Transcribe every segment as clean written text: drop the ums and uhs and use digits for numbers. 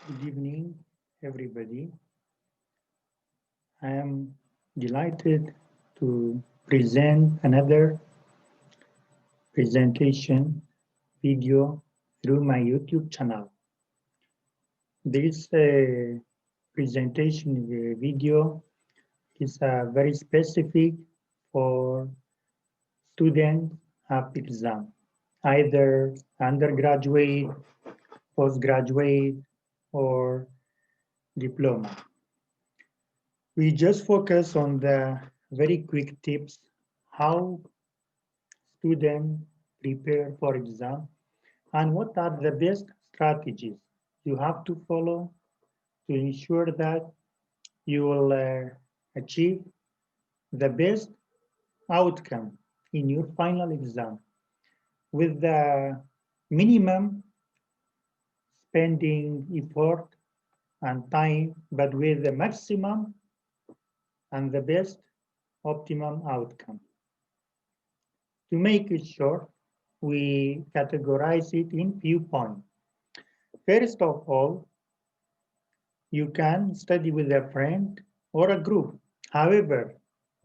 Good evening, everybody. I am delighted to present another presentation video through my YouTube channel. This presentation video is very specific for students of exam, either undergraduate, postgraduate, or diploma. We just focus on the very quick tips how students prepare for exam and what are the best strategies you have to follow to ensure that you will achieve the best outcome in your final exam with the minimum spending effort and time, but with the maximum and the best optimum outcome. To make it short, we categorize it in few points. First of all, you can study with a friend or a group. However,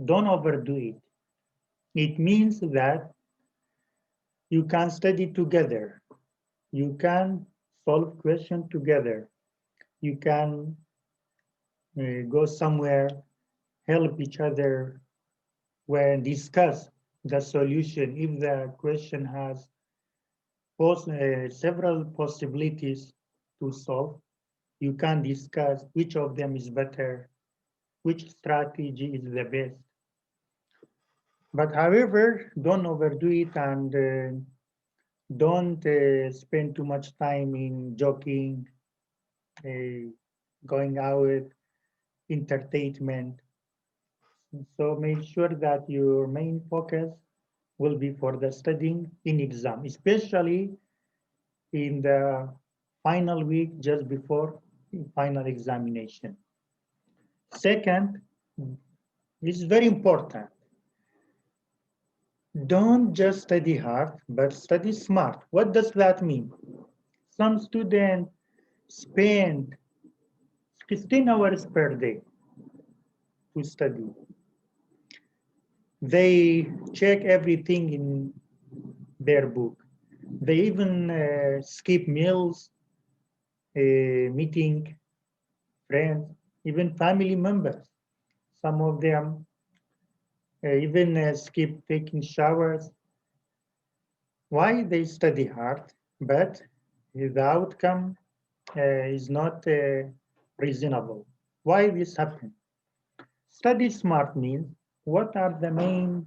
don't overdo it. It means that you can study together. You can solve questions together. You can go somewhere, help each other when discuss the solution. If the question has several possibilities to solve, you can discuss which of them is better, which strategy is the best. But however, don't overdo it and don't spend too much time in joking, uh, going out, entertainment. So make sure that your main focus will be for the studying in exam, especially in the final week just before final examination. Second, it's very important. Don't just study hard, but study smart. What does that mean? Some students spend 15 hours per day to study. They check everything in their book. They even skip meals, meeting friends, even family members. Some of them even skip taking showers. Why they study hard, but the outcome is not reasonable. Why this happen? Study smart means what are the main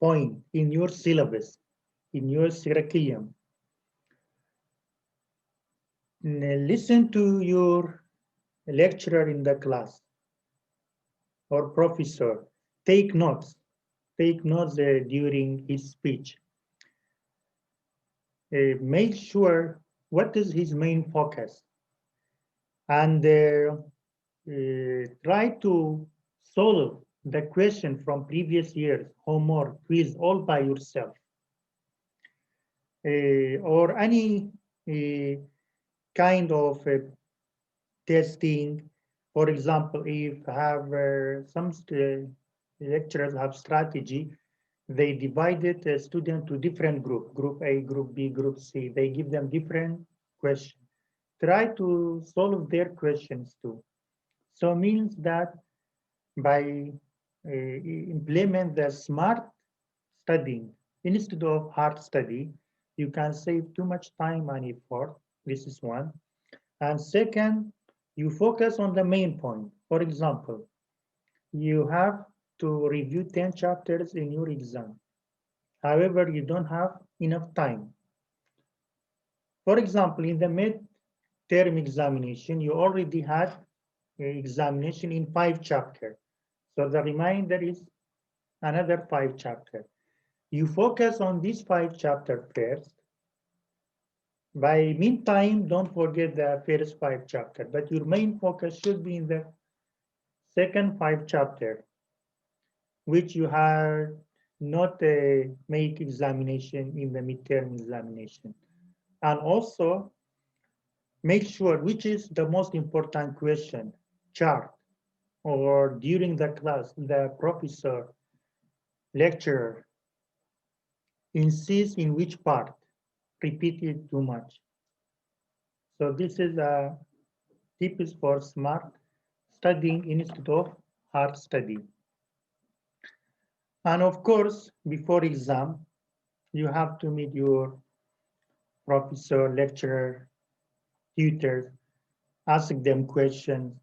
point in your syllabus, in your curriculum. Listen to your lecturer in the class or professor. Take notes. Take notes during his speech. Make sure what is his main focus and try to solve the question from previous years, homework, quiz, all by yourself. Or any kind of testing. For example, if have some lecturers have strategy, they divided the student to different group, group A, group B, group C. They give them different questions. Try to solve their questions too. So means that by implement the smart studying instead of hard study, you can save too much time and effort. This is one. And second, you focus on the main point. For example, you have to review 10 chapters in your exam. However, you don't have enough time. For example, in the mid-term examination, you already had examination in 5 chapters. So the remainder is another 5 chapters. You focus on these 5 chapters first. By meantime, don't forget the first 5 chapters, but your main focus should be in the second 5 chapters, which you have not make examination in the midterm examination. And also make sure which is the most important question, chart, or during the class, the professor, lecturer insists in which part, repeat it too much. So this is a tips for smart studying instead of hard study. And of course, before exam, you have to meet your professor, lecturer, tutors, ask them questions.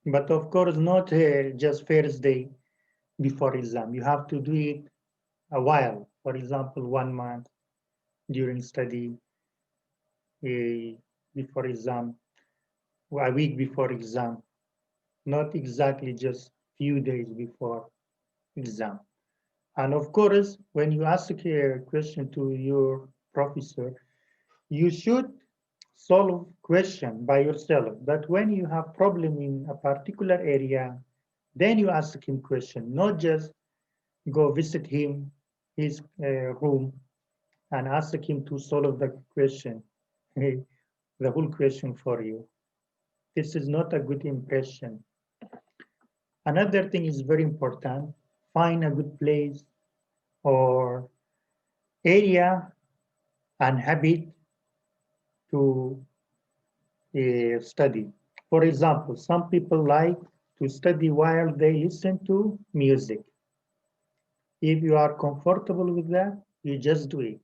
But of course, not just first day before exam. You have to do it a while. For example, 1 month during study, before exam, a week before exam, not exactly just few days before exam. And of course, when you ask a question to your professor, you should solve question by yourself. But when you have problem in a particular area, then you ask him question, not just go visit him, his room, and ask him to solve the question, the whole question for you. This is not a good impression. Another thing is very important, find a good place or area and habit to study. For example, some people like to study while they listen to music. If you are comfortable with that, you just do it.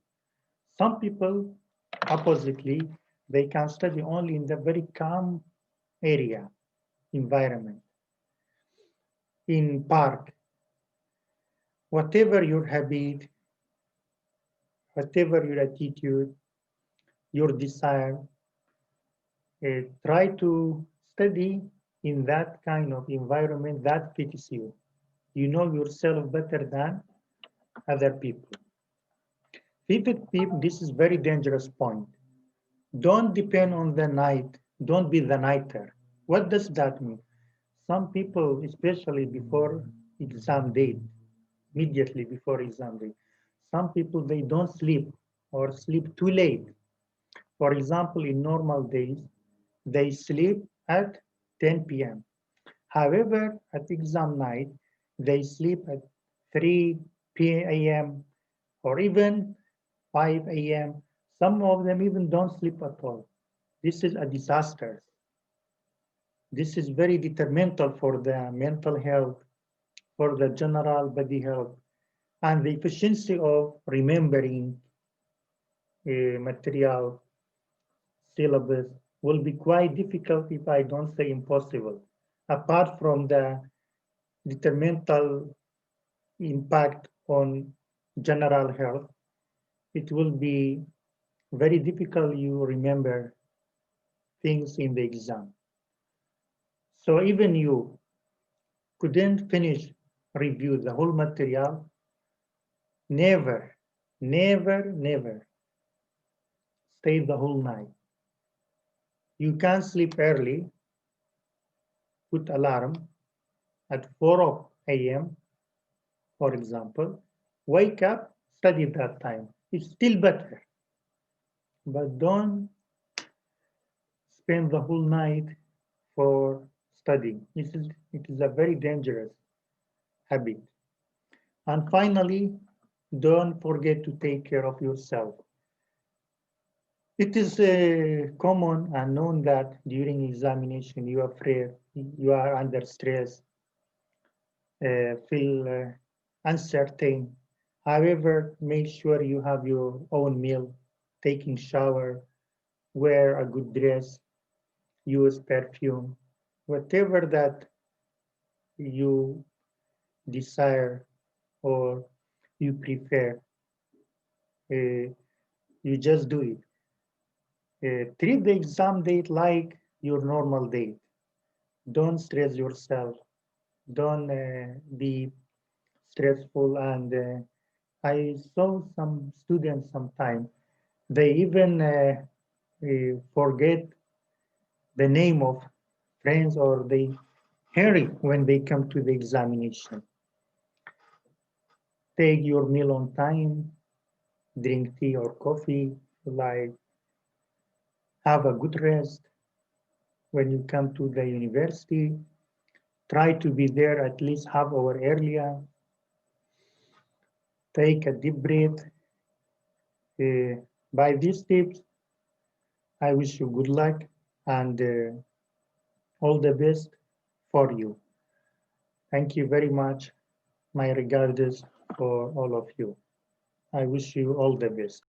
Some people, oppositely, they can study only in the very calm area, environment, in park, whatever your habit, whatever your attitude, your desire, try to study in that kind of environment that fits you. You know yourself better than other people. Fifth tip, this is very dangerous point. Don't depend on the night. Don't be the nighter. What does that mean? Some people, especially before exam date, immediately before exam date, some people, they don't sleep or sleep too late. For example, in normal days, they sleep at 10 p.m. However, at exam night, they sleep at 3 p.m. or even 5 a.m. Some of them even don't sleep at all. This is a disaster. This is very detrimental for the mental health, for the general body health, and the efficiency of remembering material syllabus will be quite difficult, if I don't say impossible. Apart from the detrimental impact on general health, it will be very difficult you remember things in the exam. So even you couldn't finish review the whole material, never, never, never stay the whole night. You can sleep early, put alarm at 4 a.m., for example, wake up, study that time. It's still better, but don't spend the whole night for studying. It is a very dangerous habit. And finally, don't forget to take care of yourself. It is common and known that during examination you are afraid, you are under stress, feel uncertain. However, make sure you have your own meal, taking shower, wear a good dress, use perfume, whatever that you desire or you prefer, you just do it. Treat the exam date like your normal date. Don't stress yourself. Don't be stressful. And I saw some students sometimes, they even forget the name of friends or they hurry when they come to the examination. Take your meal on time, drink tea or coffee, like have a good rest when you come to the university. Try to be there at least half hour earlier. Take a deep breath. By these tips, I wish you good luck and all the best for you. Thank you very much. My regards for all of you. I wish you all the best.